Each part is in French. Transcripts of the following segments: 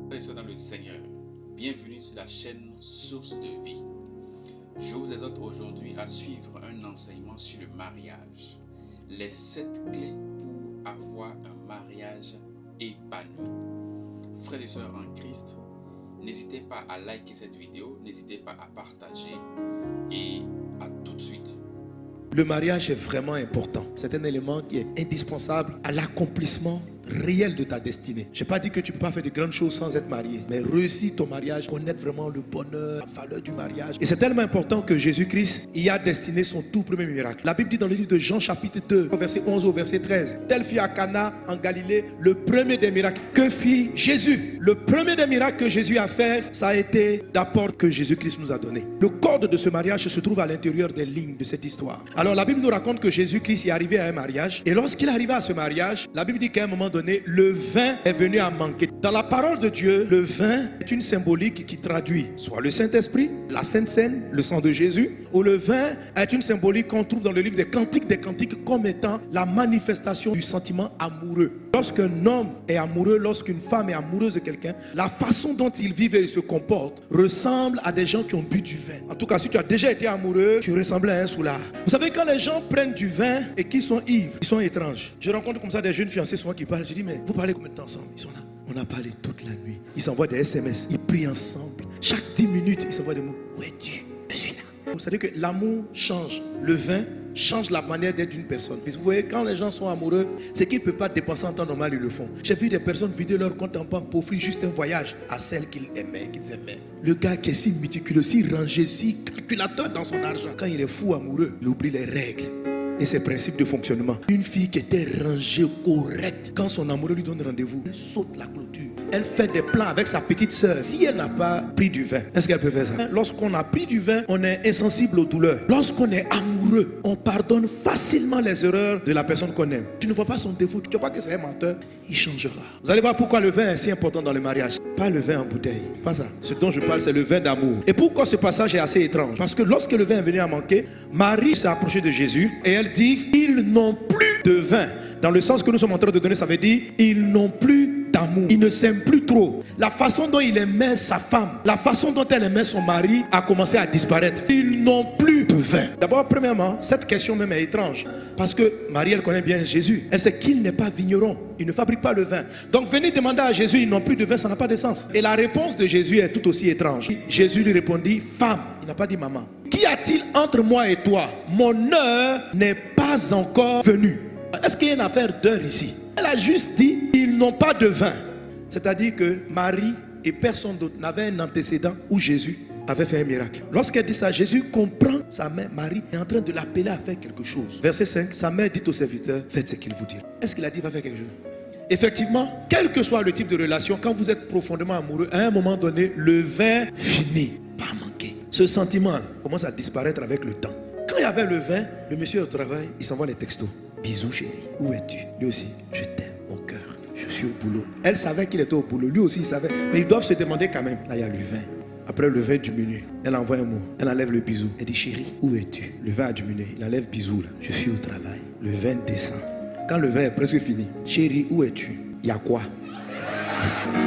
Frères et sœurs dans le Seigneur, bienvenue sur la chaîne Source de Vie. Je vous exhorte aujourd'hui à suivre un enseignement sur le mariage. Les 7 clés pour avoir un mariage épanoui. Frères et sœurs en Christ, n'hésitez pas à liker cette vidéo, n'hésitez pas à partager et à tout de suite. Le mariage est vraiment important. C'est un élément qui est indispensable à l'accomplissement réel de ta destinée. Je n'ai pas dit que tu ne peux pas faire de grandes choses sans être marié, mais réussir ton mariage, connaître vraiment le bonheur, la valeur du mariage. Et c'est tellement important que Jésus-Christ y a destiné son tout premier miracle. La Bible dit dans le livre de Jean chapitre 2, verset 11 au verset 13, tel fut à Cana en Galilée le premier des miracles. Que fit Jésus? Le premier des miracles que Jésus a fait, ça a été l'apport que Jésus-Christ nous a donné. Le code de ce mariage se trouve à l'intérieur des lignes de cette histoire. Alors la Bible nous raconte que Jésus-Christ est arrivé à un mariage, et lorsqu'il est arrivé à ce mariage, la Bible dit qu'à un moment donné, le vin est venu à manquer. Dans la parole de Dieu, le vin est une symbolique qui traduit soit le Saint-Esprit, la Sainte Seine, le sang de Jésus, ou le vin est une symbolique qu'on trouve dans le livre des Cantiques comme étant la manifestation du sentiment amoureux. Lorsqu'un homme est amoureux, lorsqu'une femme est amoureuse de quelqu'un, la façon dont ils vivent et se comportent ressemble à des gens qui ont bu du vin. En tout cas, si tu as déjà été amoureux, tu ressembles à un soulard. Vous savez, quand les gens prennent du vin et qu'ils sont ivres, ils sont étranges. Je rencontre comme ça des jeunes fiancés souvent qui parlent. Je dis, mais vous parlez combien de temps ensemble? Ils sont là. On a parlé toute la nuit. Ils s'envoient des SMS. Ils prient ensemble. Chaque 10 minutes, ils s'envoient des mots. Où es-tu? Je suis là. Vous savez que l'amour change. Le vin change la manière d'être d'une personne. Puis vous voyez, quand les gens sont amoureux, c'est qu'ils ne peuvent pas dépenser en temps normal, ils le font. J'ai vu des personnes vider leur compte en banque pour offrir juste un voyage à celle qu'ils aimaient, Le gars qui est si méticuleux, si rangé, si calculateur dans son argent, quand il est fou amoureux, il oublie les règles et ses principes de fonctionnement. Une fille qui était rangée, correcte, quand son amoureux lui donne rendez-vous, elle saute la clôture. Elle fait des plans avec sa petite sœur. Si elle n'a pas pris du vin, est-ce qu'elle peut faire ça? Lorsqu'on a pris du vin, on est insensible aux douleurs. Lorsqu'on est amoureux, on pardonne facilement les erreurs de la personne qu'on aime. Tu ne vois pas son défaut, tu ne vois pas que c'est un menteur, il changera. Vous allez voir pourquoi le vin est si important dans le mariage. Pas le vin en bouteille, pas ça. Ce dont je parle, c'est le vin d'amour. Et pourquoi ce passage est assez étrange? Parce que lorsque le vin est venu à manquer, Marie s'est approchée de Jésus et elle dit, ils n'ont plus de vin. Dans le sens que nous sommes en train de donner, ça veut dire, ils n'ont plus d'amour. Ils ne s'aiment plus trop. La façon dont il aimait sa femme, la façon dont elle aimait son mari a commencé à disparaître. Ils n'ont plus de vin. D'abord, premièrement, cette question même est étrange. Parce que Marie, elle connaît bien Jésus. Elle sait qu'il n'est pas vigneron. Il ne fabrique pas le vin. Donc, venir demander à Jésus, ils n'ont plus de vin, ça n'a pas de sens. Et la réponse de Jésus est tout aussi étrange. Jésus lui répondit, femme, il n'a pas dit maman. Qu'y a-t-il entre moi et toi? Mon heure n'est pas encore venue. Est-ce qu'il y a une affaire d'heure ici? Elle a juste dit, ils n'ont pas de vin. C'est-à-dire que Marie et personne d'autre n'avait un antécédent où Jésus avait fait un miracle. Lorsqu'elle dit ça, Jésus comprend sa mère, Marie, est en train de l'appeler à faire quelque chose. Verset 5, sa mère dit au serviteur, faites ce qu'il vous dit. Est-ce qu'il a dit, va faire quelque chose? Effectivement, quel que soit le type de relation, quand vous êtes profondément amoureux, à un moment donné, le vin finit par manquer. Ce sentiment commence à disparaître avec le temps. Quand il y avait le vin, le monsieur au travail, il s'envoie les textos. Bisous chérie, où es-tu? Lui aussi, je t'aime, mon cœur, je suis au boulot. Elle savait qu'il était au boulot, lui aussi il savait. Mais ils doivent se demander quand même. Là il y a le vin. Après le vin diminue, elle envoie un mot, elle enlève le bisou. Elle dit chérie, où es-tu? Le vin a diminué, il enlève bisou là. Je suis au travail. Le vin descend. Quand le vin est presque fini, chérie, où es-tu? Il y a quoi?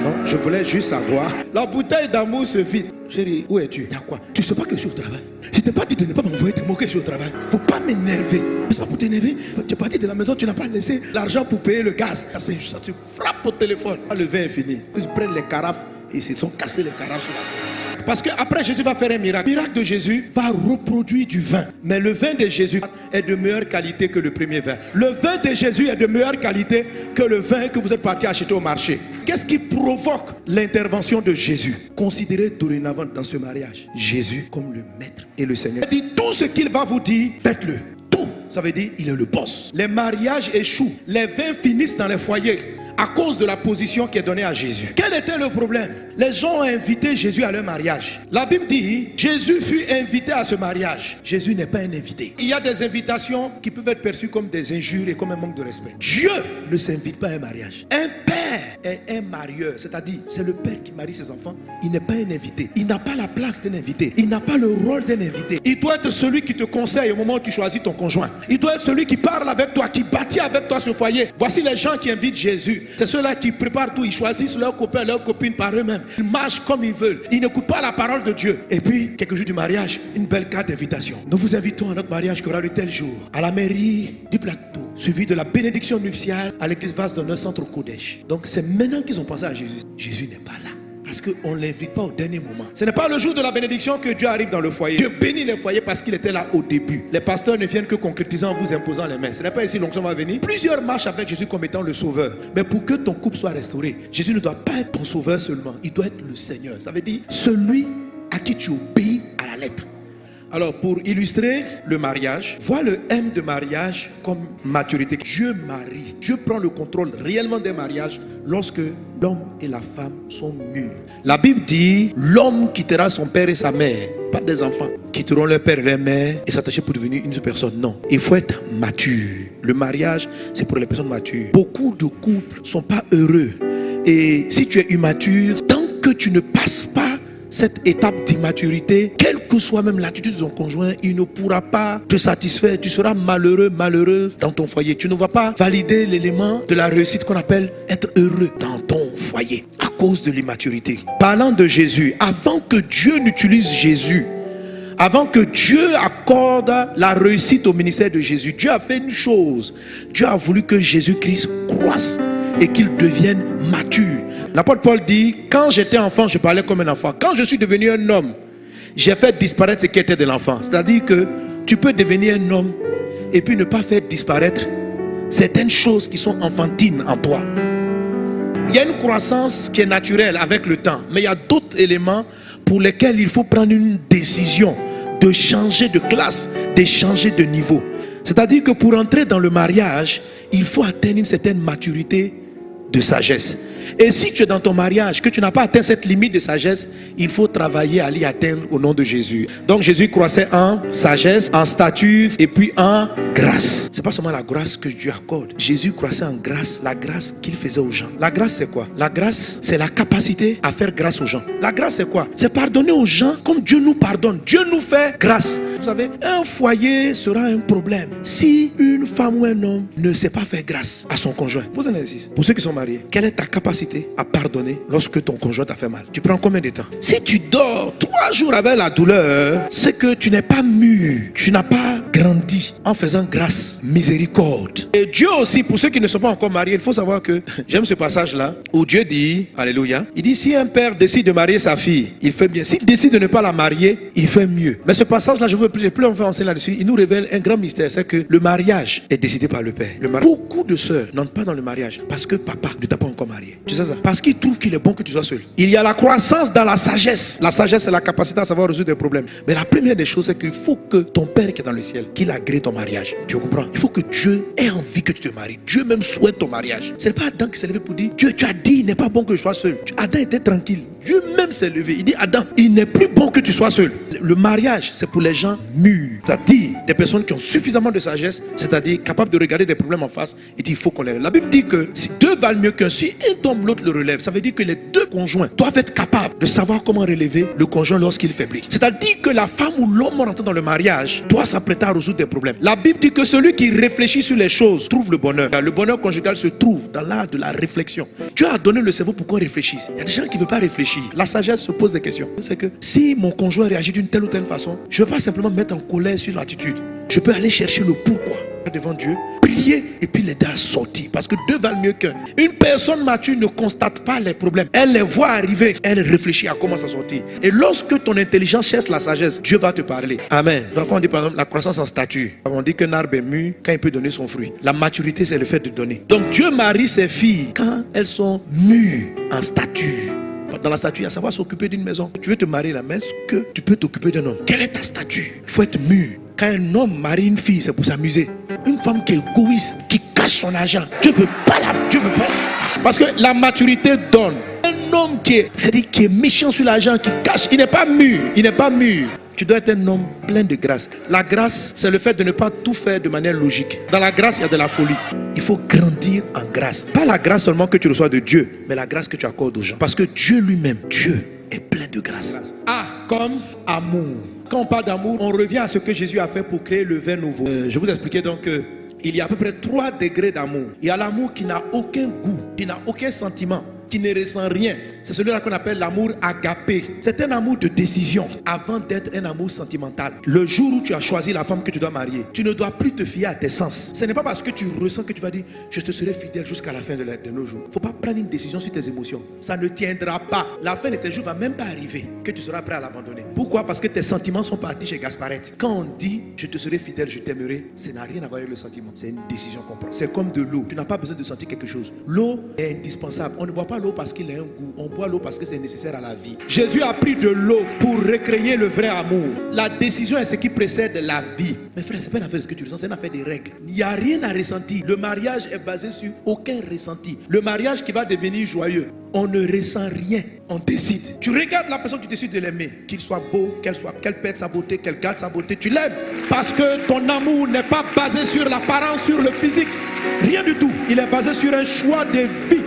Non, je voulais juste savoir. La bouteille d'amour se vide. Chérie, où es-tu? Il y a quoi? Tu sais pas que je suis au travail. Je t'ai pas dit de ne pas m'envoyer des mots que je suis au travail. Faut pas m'énerver. C'est pas pour t'énerver. Tu es parti de la maison, tu n'as pas laissé l'argent pour payer le gaz. Ça te frappe au téléphone. Le vin est fini. Ils prennent les carafes et ils se sont cassés les carafes sur la tête. Parce qu'après Jésus va faire un miracle. Le miracle de Jésus va reproduire du vin. Mais le vin de Jésus est de meilleure qualité que le premier vin. Le vin de Jésus est de meilleure qualité que le vin que vous êtes parti acheter au marché. Qu'est-ce qui provoque l'intervention de Jésus? Considérez dorénavant dans ce mariage Jésus comme le maître et le Seigneur. Il dit tout ce qu'il va vous dire, faites-le. Tout. Ça veut dire il est le boss. Les mariages échouent. Les vins finissent dans les foyers à cause de la position qui est donnée à Jésus. Quel était le problème? Les gens ont invité Jésus à leur mariage. La Bible dit, Jésus fut invité à ce mariage. Jésus n'est pas un invité. Il y a des invitations qui peuvent être perçues comme des injures et comme un manque de respect. Dieu ne s'invite pas à un mariage. Un père est un marieur, c'est-à-dire c'est le père qui marie ses enfants. Il n'est pas un invité. Il n'a pas la place d'un invité. Il n'a pas le rôle d'un invité. Il doit être celui qui te conseille au moment où tu choisis ton conjoint. Il doit être celui qui parle avec toi, qui bâtit avec toi ce foyer. Voici les gens qui invitent Jésus C'est ceux-là qui préparent tout. Ils choisissent leurs copains, leurs copines par eux-mêmes. Ils marchent comme ils veulent. Ils n'écoutent pas la parole de Dieu. Et puis, quelques jours du mariage, une belle carte d'invitation. Nous vous invitons à notre mariage qui aura lieu tel jour, à la mairie du Plateau, suivi de la bénédiction nuptiale à l'église Vase d'Honneur Centre Kodesh. Donc, c'est maintenant qu'ils ont pensé à Jésus. Jésus n'est pas là. Parce qu'on ne l'invite pas au dernier moment. Ce n'est pas le jour de la bénédiction que Dieu arrive dans le foyer. Dieu bénit les foyers parce qu'il était là au début. Les pasteurs ne viennent que concrétiser en vous imposant les mains. Ce n'est pas ici l'onction va venir. Plusieurs marchent avec Jésus comme étant le sauveur. Mais pour que ton couple soit restauré, Jésus ne doit pas être ton sauveur seulement. Il doit être le Seigneur. Ça veut dire celui à qui tu obéis à la lettre. Alors, pour illustrer le mariage, vois le M de mariage comme maturité. Dieu marie. Dieu prend le contrôle réellement des mariages lorsque l'homme et la femme sont mûrs. La Bible dit, l'homme quittera son père et sa mère. Pas des enfants quitteront leur père et leur mère et s'attacher pour devenir une personne. Non, il faut être mature. Le mariage, c'est pour les personnes matures. Beaucoup de couples ne sont pas heureux. Et si tu es immature, tant que tu ne passes pas cette étape d'immaturité, quelle que soit même l'attitude de ton conjoint, il ne pourra pas te satisfaire. Tu seras malheureux, malheureux dans ton foyer. Tu ne vas pas valider l'élément de la réussite qu'on appelle être heureux dans ton foyer à cause de l'immaturité. Parlant de Jésus, avant que Dieu n'utilise Jésus, avant que Dieu accorde la réussite au ministère de Jésus, Dieu a fait une chose. Dieu a voulu que Jésus-Christ croisse et qu'il devienne mature. L'apôtre Paul dit, quand j'étais enfant, je parlais comme un enfant. Quand je suis devenu un homme, j'ai fait disparaître ce qui était de l'enfant. C'est-à-dire que tu peux devenir un homme et puis ne pas faire disparaître certaines choses qui sont enfantines en toi. Il y a une croissance qui est naturelle avec le temps, mais il y a d'autres éléments pour lesquels il faut prendre une décision de changer de classe, de changer de niveau. C'est-à-dire que pour entrer dans le mariage, il faut atteindre une certaine maturité de sagesse. Et si tu es dans ton mariage, que tu n'as pas atteint cette limite de sagesse, il faut travailler à l'y atteindre au nom de Jésus. Donc Jésus croissait en sagesse, en stature et puis en grâce. C'est pas seulement la grâce que Dieu accorde. Jésus croissait en grâce, la grâce qu'il faisait aux gens. La grâce c'est quoi? La grâce c'est la capacité à faire grâce aux gens. La grâce c'est quoi? C'est pardonner aux gens comme Dieu nous pardonne. Dieu nous fait grâce. Vous savez, un foyer sera un problème si une femme ou un homme ne sait pas faire grâce à son conjoint. Pose un exercice. Pour ceux qui sont mariés, quelle est ta capacité à pardonner lorsque ton conjoint t'a fait mal? Tu prends combien de temps? Si tu dors 3 jours avec la douleur, c'est que tu n'es pas mûr, tu n'as pas grandi en faisant grâce, miséricorde. Et Dieu aussi, pour ceux qui ne sont pas encore mariés, il faut savoir que j'aime ce passage-là où Dieu dit, alléluia, il dit si un père décide de marier sa fille, il fait bien. S'il décide de ne pas la marier, il fait mieux. Mais ce passage-là, je veux plus enseigner là-dessus. Il nous révèle un grand mystère, c'est que le mariage est décidé par le père. Beaucoup de sœurs n'entrent pas dans le mariage parce que papa ne t'a pas encore marié. Tu sais ça? Parce qu'il trouve qu'il est bon que tu sois seul. Il y a la croissance dans la sagesse. La sagesse, c'est la capacité à savoir résoudre des problèmes. Mais la première des choses, c'est qu'il faut que ton père qui est dans le ciel, qu'il agrée ton mariage. Tu comprends? Il faut que Dieu ait envie que tu te maries. Dieu même souhaite ton mariage. Ce n'est pas Adam qui s'est levé pour dire, Dieu, tu as dit, il n'est pas bon que je sois seul. Adam était tranquille. Dieu même s'est levé. Il dit, Adam, il n'est plus bon que tu sois seul. Le mariage, c'est pour les gens mûrs. C'est-à-dire des personnes qui ont suffisamment de sagesse, c'est-à-dire capables de regarder des problèmes en face et dire, il faut qu'on les relève. La Bible dit que si deux valent mieux qu'un, si un tombe, l'autre le relève. Ça veut dire que les deux conjoints doivent être capables de savoir comment relever le conjoint lorsqu'il faiblit. C'est-à-dire que la femme ou l'homme rentrant dans le mariage doit s'apprêter à résoudre des problèmes. La Bible dit que celui qui réfléchit sur les choses trouve le bonheur. Le bonheur conjugal se trouve dans l'art de la réflexion. Dieu a donné le cerveau pour qu'on réfléchisse. Il y a des gens qui ne veulent pas réfléchir. La sagesse se pose des questions. C'est que si mon conjoint réagit d'une telle ou telle façon, je ne veux pas simplement mettre en colère sur l'attitude. Je peux aller chercher le pourquoi devant Dieu, prier et puis l'aider à sortir. Parce que deux valent mieux qu'un. Une personne mature ne constate pas les problèmes. Elle les voit arriver. Elle réfléchit à comment s'en sortir. Et lorsque ton intelligence cherche la sagesse, Dieu va te parler. Amen. Donc on dit par exemple la croissance en stature. On dit qu'un arbre est mûr quand il peut donner son fruit. La maturité, c'est le fait de donner. Donc Dieu marie ses filles quand elles sont mûres en stature. Dans la stature, à savoir s'occuper d'une maison. Tu veux te marier là, mais est-ce que tu peux t'occuper d'un homme? Quelle est ta stature? Il faut être mûr. Quand un homme marie une fille, c'est pour s'amuser. Une femme qui est égoïste, qui cache son argent, Dieu ne veut pas la. Dieu veut pas. Parce que la maturité donne. Un homme qui est méchant sur l'argent, qui cache, il n'est pas mûr. Il n'est pas mûr. Tu dois être un homme plein de grâce. La grâce, c'est le fait de ne pas tout faire de manière logique. Dans la grâce, il y a de la folie. Il faut grandir en grâce. Pas la grâce seulement que tu reçois de Dieu, mais la grâce que tu accordes aux gens. Parce que Dieu lui-même, Dieu est plein de grâce. A comme amour. Quand on parle d'amour, on revient à ce que Jésus a fait pour créer le vin nouveau. Je vous expliquais donc que Il y a à peu près 3 degrés d'amour. Il y a l'amour qui n'a aucun goût, qui n'a aucun sentiment, qui ne ressent rien. C'est celui-là qu'on appelle l'amour agapé. C'est un amour de décision avant d'être un amour sentimental. Le jour où tu as choisi la femme que tu dois marier, tu ne dois plus te fier à tes sens. Ce n'est pas parce que tu ressens que tu vas dire je te serai fidèle jusqu'à la fin de nos jours. Il ne faut pas prendre une décision sur tes émotions. Ça ne tiendra pas. La fin de tes jours ne va même pas arriver que tu seras prêt à l'abandonner. Pourquoi? Parce que tes sentiments sont partis chez Gasparette. Quand on dit je te serai fidèle, je t'aimerai, ça n'a rien à voir avec le sentiment. C'est une décision qu'on prend. C'est comme de l'eau. Tu n'as pas besoin de sentir quelque chose. L'eau est indispensable. On ne boit pas l'eau parce qu'il a un goût. On boit l'eau parce que c'est nécessaire à la vie. Jésus a pris de l'eau pour recréer le vrai amour. La décision est ce qui précède la vie. Mais frère, c'est pas une affaire de ce que tu ressens, c'est une affaire des règles. Il n'y a rien à ressentir. Le mariage est basé sur aucun ressenti. Le mariage qui va devenir joyeux, on ne ressent rien, on décide. Tu regardes la personne, tu décides de l'aimer. Qu'il soit beau, qu'elle perde sa beauté, qu'elle garde sa beauté, tu l'aimes. Parce que ton amour n'est pas basé sur l'apparence, sur le physique. Rien du tout. Il est basé sur un choix de vie.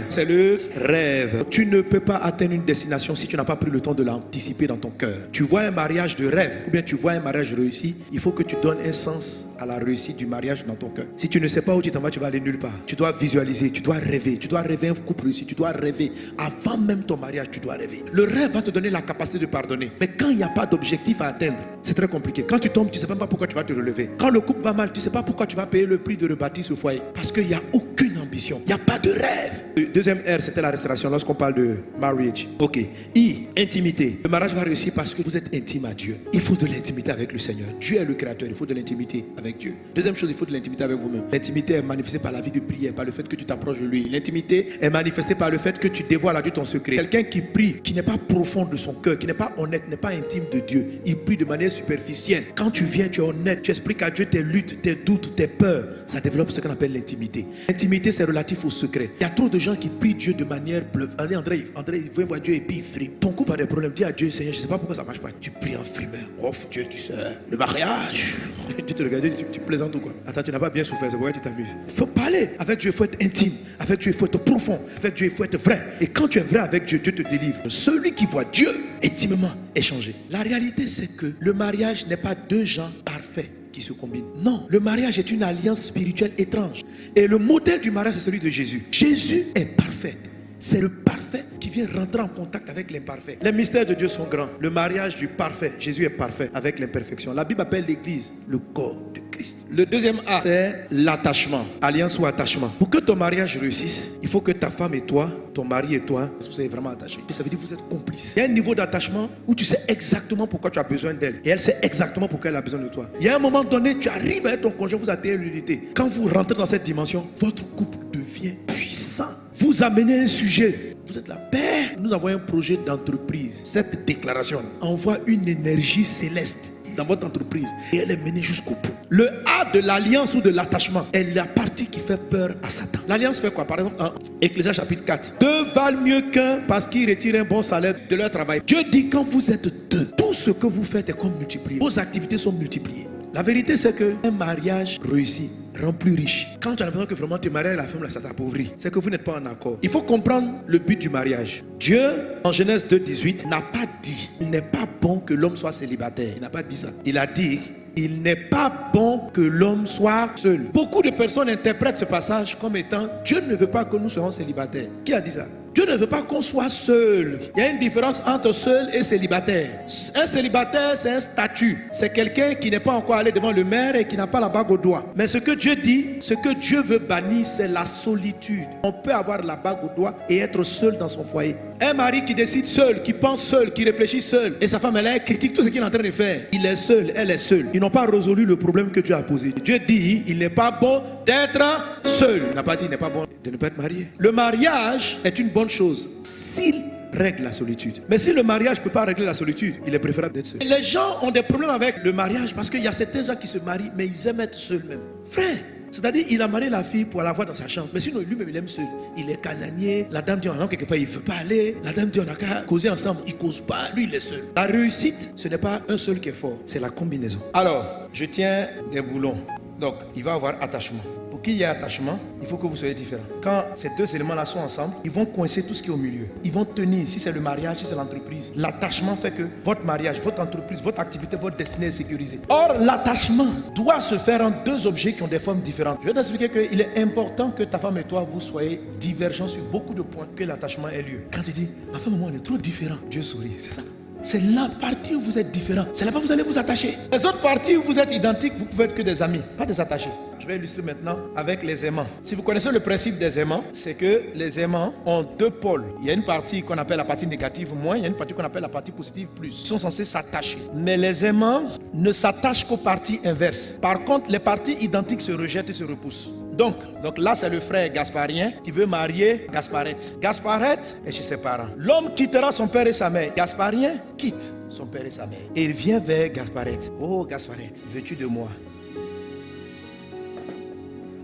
C'est le rêve. Tu ne peux pas atteindre une destination si tu n'as pas pris le temps de l'anticiper dans ton cœur. Tu vois un mariage de rêve ou bien tu vois un mariage réussi, il faut que tu donnes un sens à la réussite du mariage dans ton cœur. Si tu ne sais pas où tu t'en vas, tu vas aller nulle part. Tu dois visualiser, tu dois rêver, tu dois rêver un couple réussi, tu dois rêver. Avant même ton mariage, tu dois rêver. Le rêve va te donner la capacité de pardonner. Mais quand il n'y a pas d'objectif à atteindre, c'est très compliqué. Quand tu tombes, tu ne sais même pas pourquoi tu vas te relever. Quand le couple va mal, tu ne sais pas pourquoi tu vas payer le prix de rebâtir ce foyer. Parce qu'il n'y a aucune ambition. Il n'y a pas de rêve. Le deuxième R, c'était la restauration lorsqu'on parle de marriage. Ok. I, intimité. Le mariage va réussir parce que vous êtes intime à Dieu. Il faut de l'intimité avec le Seigneur. Dieu est le créateur. Il faut de l'intimité avec Dieu. Deuxième chose, il faut de l'intimité avec vous-même. L'intimité est manifestée par la vie de prière, par le fait que tu t'approches de lui. L'intimité est manifestée par le fait que tu dévoiles à Dieu ton secret. Quelqu'un qui prie, qui n'est pas profond de son cœur, qui n'est pas honnête, n'est pas intime de Dieu. Il prie de manière superficielle. Quand tu viens, tu es honnête, tu expliques à Dieu tes luttes, tes doutes, tes peurs. Ça développe ce qu'on appelle l'intimité. L'intimité, c'est relatif au secret. Il y a trop de gens qui prient Dieu de manière bleuve. André, il veut voir Dieu et puis il frie. Ton couple a des problèmes. Dis à Dieu, Seigneur, je ne sais pas pourquoi ça ne marche pas. Tu pries en frimeur. Oh Dieu, tu sais, le mariage. Dieu te regarde, tu plaisantes ou quoi? Attends, tu n'as pas bien souffert, c'est pourquoi tu t'amuses. Il faut parler. Avec Dieu, il faut être intime. Avec Dieu, il faut être profond. Avec Dieu, il faut être vrai. Et quand tu es vrai avec Dieu, Dieu te délivre. Celui qui voit Dieu intimement est changé. La réalité, c'est que le mariage n'est pas deux gens parfaits qui se combinent. Non, le mariage est une alliance spirituelle étrange. Et le modèle du mariage, c'est celui de Jésus. Jésus est parfait. C'est le parfait qui vient rentrer en contact avec l'imparfait. Les mystères de Dieu sont grands. Le mariage du parfait, Jésus est parfait avec l'imperfection. La Bible appelle l'église le corps de Christ. Le deuxième A, c'est l'attachement. Alliance ou attachement. Pour que ton mariage réussisse, il faut que ta femme et toi, ton mari et toi, vous soyez vraiment attachés. Ça veut dire que vous êtes complices. Il y a un niveau d'attachement où tu sais exactement pourquoi tu as besoin d'elle. Et elle sait exactement pourquoi elle a besoin de toi. Il y a un moment donné, tu arrives avec ton conjoint, vous atteignez l'unité. Quand vous rentrez dans cette dimension, votre couple devient puissant. Vous amenez un sujet. Vous êtes là, Père, nous avons un projet d'entreprise. Cette déclaration envoie une énergie céleste dans votre entreprise et elle est menée jusqu'au bout. Le A de l'alliance ou de l'attachement est la partie qui fait peur à Satan. L'alliance fait quoi? Par exemple, en Ecclésiaste chapitre 4, deux valent mieux qu'un parce qu'ils retirent un bon salaire de leur travail. Dieu dit quand vous êtes deux, tout ce que vous faites est comme multiplié. Vos activités sont multipliées. La vérité, c'est qu'un mariage réussi rend plus riche. Quand tu as l'impression que vraiment tu es marié avec la femme, là, ça t'appauvrit. C'est que vous n'êtes pas en accord. Il faut comprendre le but du mariage. Dieu, en Genèse 2,18, n'a pas dit il n'est pas bon que l'homme soit célibataire. Il n'a pas dit ça. Il a dit il n'est pas bon que l'homme soit seul. Beaucoup de personnes interprètent ce passage comme étant Dieu ne veut pas que nous soyons célibataires. Qui a dit ça? Dieu ne veut pas qu'on soit seul. Il y a une différence entre seul et célibataire. Un célibataire, c'est un statut. C'est quelqu'un qui n'est pas encore allé devant le maire et qui n'a pas la bague au doigt. Mais ce que Dieu dit, ce que Dieu veut bannir, c'est la solitude. On peut avoir la bague au doigt et être seul dans son foyer. Un mari qui décide seul, qui pense seul, qui réfléchit seul, et sa femme, elle critique tout ce qu'il est en train de faire. Il est seul, elle est seule. Ils n'ont pas résolu le problème que Dieu a posé. Dieu dit, il n'est pas bon d'être seul. Il n'a pas dit, il n'est pas bon de ne pas être marié. Le mariage est une bonne chose s'il règle la solitude. Mais si le mariage ne peut pas régler la solitude, il est préférable d'être seul. Les gens ont des problèmes avec le mariage parce qu'il y a certains gens qui se marient, mais ils aiment être seuls même. Frère, c'est-à-dire il a marié la fille pour la voir dans sa chambre. Mais sinon lui-même il aime seul. Il est casanier. La dame dit on a quelque part, il ne veut pas aller. La dame dit on a qu'à causer ensemble. Il ne cause pas. Lui il est seul. La réussite, ce n'est pas un seul qui est fort. C'est la combinaison. Alors, je tiens des boulons. Donc, il va avoir attachement. Ok. qu'il y ait attachement, il faut que vous soyez différents. Quand ces deux éléments-là sont ensemble, ils vont coincer tout ce qui est au milieu. Ils vont tenir, si c'est le mariage, si c'est l'entreprise. L'attachement fait que votre mariage, votre entreprise, votre activité, votre destinée est sécurisée. Or, l'attachement doit se faire en deux objets qui ont des formes différentes. Je vais t'expliquer qu'il est important que ta femme et toi, vous soyez divergents sur beaucoup de points, que l'attachement ait lieu. Quand tu dis, ma femme et moi, on est trop différents, Dieu sourit, c'est ça. C'est la partie où vous êtes différents. C'est là-bas que vous allez vous attacher. Les autres parties où vous êtes identiques, vous pouvez être que des amis, pas des attachés. Je vais illustrer maintenant avec les aimants. Si vous connaissez le principe des aimants, c'est que les aimants ont deux pôles. Il y a une partie qu'on appelle la partie négative moins, il y a une partie qu'on appelle la partie positive plus. Ils sont censés s'attacher. Mais les aimants ne s'attachent qu'aux parties inverses. Par contre, les parties identiques se rejettent et se repoussent. Donc là, c'est le frère Gasparien qui veut marier Gasparette. Gasparette est chez ses parents. L'homme quittera son père et sa mère. Gasparien quitte son père et sa mère. Et il vient vers Gasparette. Oh Gasparette, veux-tu de moi?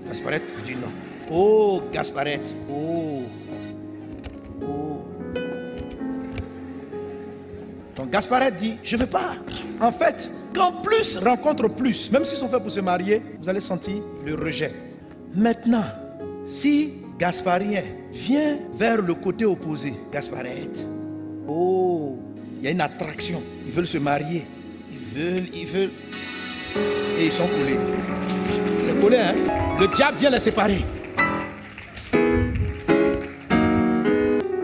Gasparette dit non. Oh Gasparette, oh. Donc Gasparette dit, je ne veux pas. En fait, quand plus rencontre plus, même s'ils sont faits pour se marier, vous allez sentir le rejet. Maintenant, si Gasparien vient vers le côté opposé, Gasparette, oh, il y a une attraction, ils veulent se marier, ils veulent, et ils sont collés. C'est collé, hein? Le diable vient les séparer.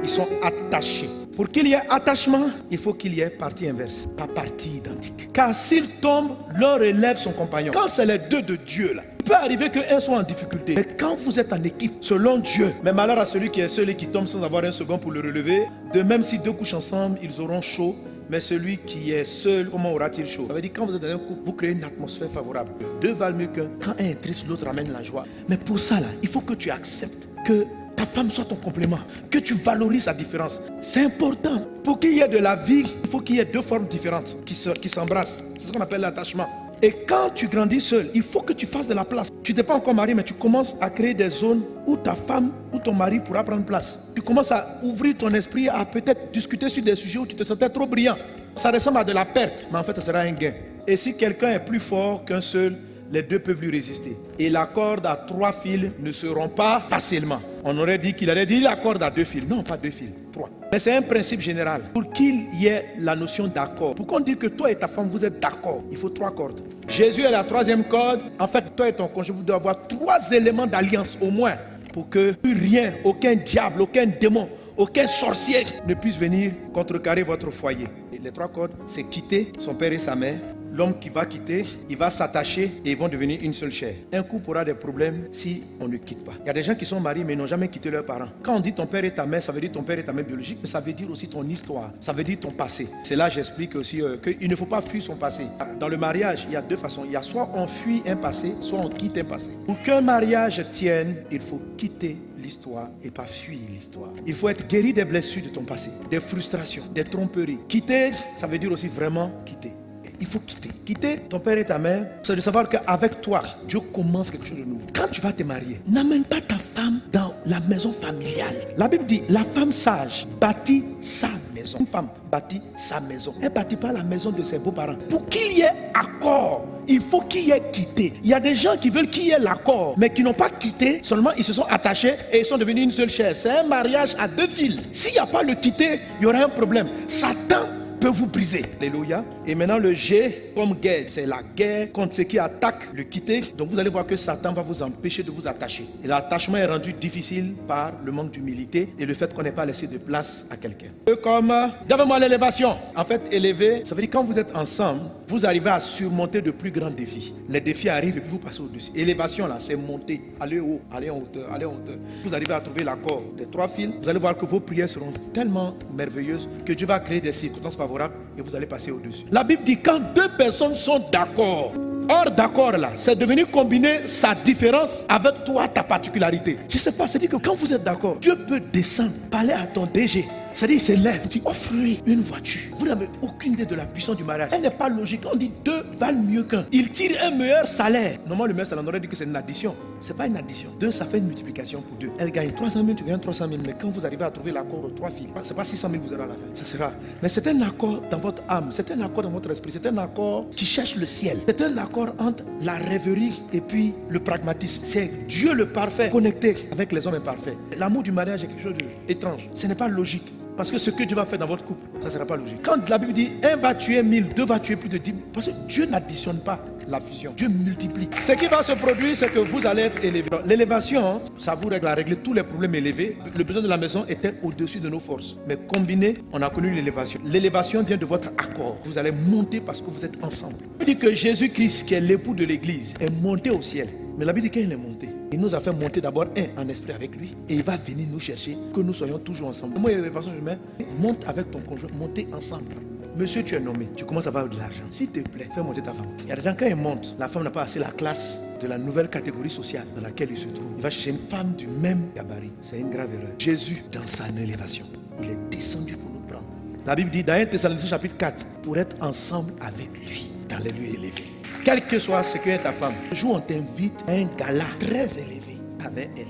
Ils sont attachés. Pour qu'il y ait attachement, il faut qu'il y ait partie inverse, pas partie identique. Car s'ils tombent, l'un relève son compagnon. Quand c'est les deux de Dieu là, il peut arriver qu'un soit en difficulté. Mais quand vous êtes en équipe, selon Dieu, mais malheur à celui qui est seul et qui tombe sans avoir un second pour le relever. De même si deux couchent ensemble, ils auront chaud. Mais celui qui est seul, comment aura-t-il chaud? Ça veut dire quand vous êtes dans un couple, vous créez une atmosphère favorable. Deux valent mieux qu'un. Quand un est triste, l'autre amène la joie. Mais pour ça là, il faut que tu acceptes que ta femme soit ton complément, que tu valorises sa différence. C'est important. Pour qu'il y ait de la vie, il faut qu'il y ait deux formes différentes qui s'embrassent. C'est ce qu'on appelle l'attachement. Et quand tu grandis seul, il faut que tu fasses de la place. Tu n'es pas encore marié, mais tu commences à créer des zones où ta femme ou ton mari pourra prendre place. Tu commences à ouvrir ton esprit, à peut-être discuter sur des sujets où tu te sentais trop brillant. Ça ressemble à de la perte, mais en fait, ça sera un gain. Et si quelqu'un est plus fort qu'un seul, les deux peuvent lui résister. Et la corde à 3 fils ne se rompt pas facilement. On aurait dit qu'il allait dire la corde à 2 fils. Non, pas 2 fils, 3. Mais c'est un principe général. Pour qu'il y ait la notion d'accord, pour qu'on dise que toi et ta femme, vous êtes d'accord, il faut 3 cordes. Jésus est la 3e corde. En fait, toi et ton conjoint, vous devez avoir 3 éléments d'alliance au moins pour que rien, aucun diable, aucun démon, aucun sorcier ne puisse venir contrecarrer votre foyer. Et les 3 cordes, c'est quitter son père et sa mère. L'homme qui va quitter, il va s'attacher et ils vont devenir une seule chair. Un couple aura des problèmes si on ne quitte pas. Il y a des gens qui sont mariés mais n'ont jamais quitté leurs parents. Quand on dit ton père et ta mère, ça veut dire ton père et ta mère biologique, mais ça veut dire aussi ton histoire, ça veut dire ton passé. C'est là j'explique aussi qu'il ne faut pas fuir son passé. Dans le mariage, il y a 2 façons. Il y a soit on fuit un passé, soit on quitte un passé. Pour qu'un mariage tienne, il faut quitter l'histoire et pas fuir l'histoire. Il faut être guéri des blessures de ton passé, des frustrations, des tromperies. Quitter, ça veut dire aussi vraiment quitter. Il faut quitter. Quitter ton père et ta mère, c'est de savoir qu'avec toi, Dieu commence quelque chose de nouveau. Quand tu vas te marier, n'amène pas ta femme dans la maison familiale. La Bible dit, la femme sage bâtit sa maison. Une femme bâtit sa maison. Elle ne bâtit pas la maison de ses beaux-parents. Pour qu'il y ait accord, il faut qu'il y ait quitté. Il y a des gens qui veulent qu'il y ait l'accord, mais qui n'ont pas quitté, seulement ils se sont attachés et ils sont devenus une seule chair. C'est un mariage à 2 fils. S'il n'y a pas le quitter, il y aura un problème. Satan peut vous briser. Alléluia. Et maintenant le G comme guerre, c'est la guerre contre ceux qui attaquent le quitter. Donc vous allez voir que Satan va vous empêcher de vous attacher. Et l'attachement est rendu difficile par le manque d'humilité et le fait qu'on n'ait pas laissé de place à quelqu'un. Comme, donne-moi l'élévation. En fait, élever, ça veut dire quand vous êtes ensemble, vous arrivez à surmonter de plus grands défis. Les défis arrivent et puis vous passez au-dessus. Élévation là, c'est monter, aller haut, aller en hauteur, aller en hauteur. Vous arrivez à trouver l'accord des 3 fils. Vous allez voir que vos prières seront tellement merveilleuses que Dieu va créer des circonstances favorables et vous allez passer au-dessus. La Bible dit quand 2 personnes sont d'accord, or d'accord là, c'est de venir combiner sa différence avec toi, ta particularité. Je ne sais pas, c'est dit que quand vous êtes d'accord, Dieu peut descendre, parler à ton DG. C'est-à-dire, il s'élève, il dit, offrez une voiture. Vous n'avez aucune idée de la puissance du mariage. Elle n'est pas logique. On dit 2 valent mieux qu'un. Il tire un meilleur salaire. Normalement, le meilleur salaire, on aurait dit que c'est une addition. Ce n'est pas une addition. 2, ça fait une multiplication pour 2. Elle gagne 300 000, tu gagnes 300 000. Mais quand vous arrivez à trouver l'accord aux 3 filles, ce n'est pas 600 000 que vous aurez à la fin. Ça sera. Mais c'est un accord dans votre âme, c'est un accord dans votre esprit, c'est un accord qui cherche le ciel. C'est un accord entre la rêverie et puis le pragmatisme. C'est Dieu le parfait connecté avec les hommes imparfaits. L'amour du mariage est quelque chose d'étrange. Ce n'est pas logique. Parce que ce que Dieu va faire dans votre couple, ça ne sera pas logique. Quand la Bible dit 1 va tuer 1000, 2 va tuer plus de 10 000, parce que Dieu n'additionne pas la fusion, Dieu multiplie. Ce qui va se produire, c'est que vous allez être élevé. L'élévation, ça vous règle à régler tous les problèmes élevés. Le besoin de la maison était au-dessus de nos forces. Mais combiné, on a connu l'élévation. L'élévation vient de votre accord. Vous allez monter parce que vous êtes ensemble. On dit que Jésus-Christ, qui est l'époux de l'église, est monté au ciel. Mais la Bible dit qu'il est monté. Il nous a fait monter d'abord en esprit avec lui. Et il va venir nous chercher, que nous soyons toujours ensemble. Moi, de façon, je mets, monte avec ton conjoint, montez ensemble. Monsieur, tu es nommé, tu commences à avoir de l'argent. S'il te plaît, fais monter ta femme. Il y a des gens, quand ils montent, la femme n'a pas assez la classe de la nouvelle catégorie sociale dans laquelle il se trouve. Il va chercher une femme du même gabarit. C'est une grave erreur. Jésus, dans sa élévation, il est descendu pour nous prendre. La Bible dit dans 1 Thessaloniciens chapitre 4, pour être ensemble avec lui, dans les lieux élevés. Quel que soit ce que est ta femme, le jour où on t'invite à un gala très élevé avec elle.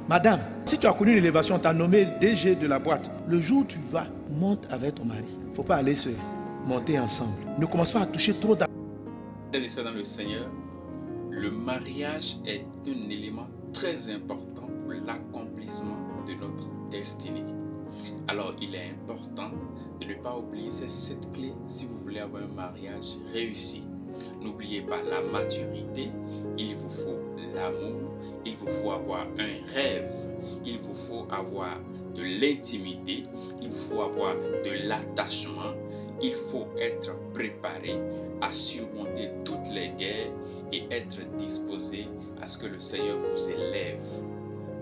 Madame, si tu as connu l'élévation, on t'a nommé DG de la boîte. Le jour où tu vas, monte avec ton mari. Il ne faut pas aller seul. Montez ensemble. Ne commence pas à toucher trop d'argent. Frères et sœurs dans le Seigneur, le mariage est un élément très important pour l'accomplissement de notre destinée. Alors, il est important de ne pas oublier ces 7 clés si vous voulez avoir un mariage réussi. N'oubliez pas la maturité, il vous faut l'amour, il vous faut avoir un rêve, il vous faut avoir de l'intimité, il vous faut avoir de l'attachement, il faut être préparé à surmonter toutes les guerres et être disposé à ce que le Seigneur vous élève.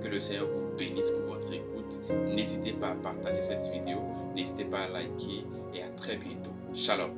Que le Seigneur vous bénisse pour votre écoute. N'hésitez pas à partager cette vidéo, n'hésitez pas à liker et à très bientôt. Shalom.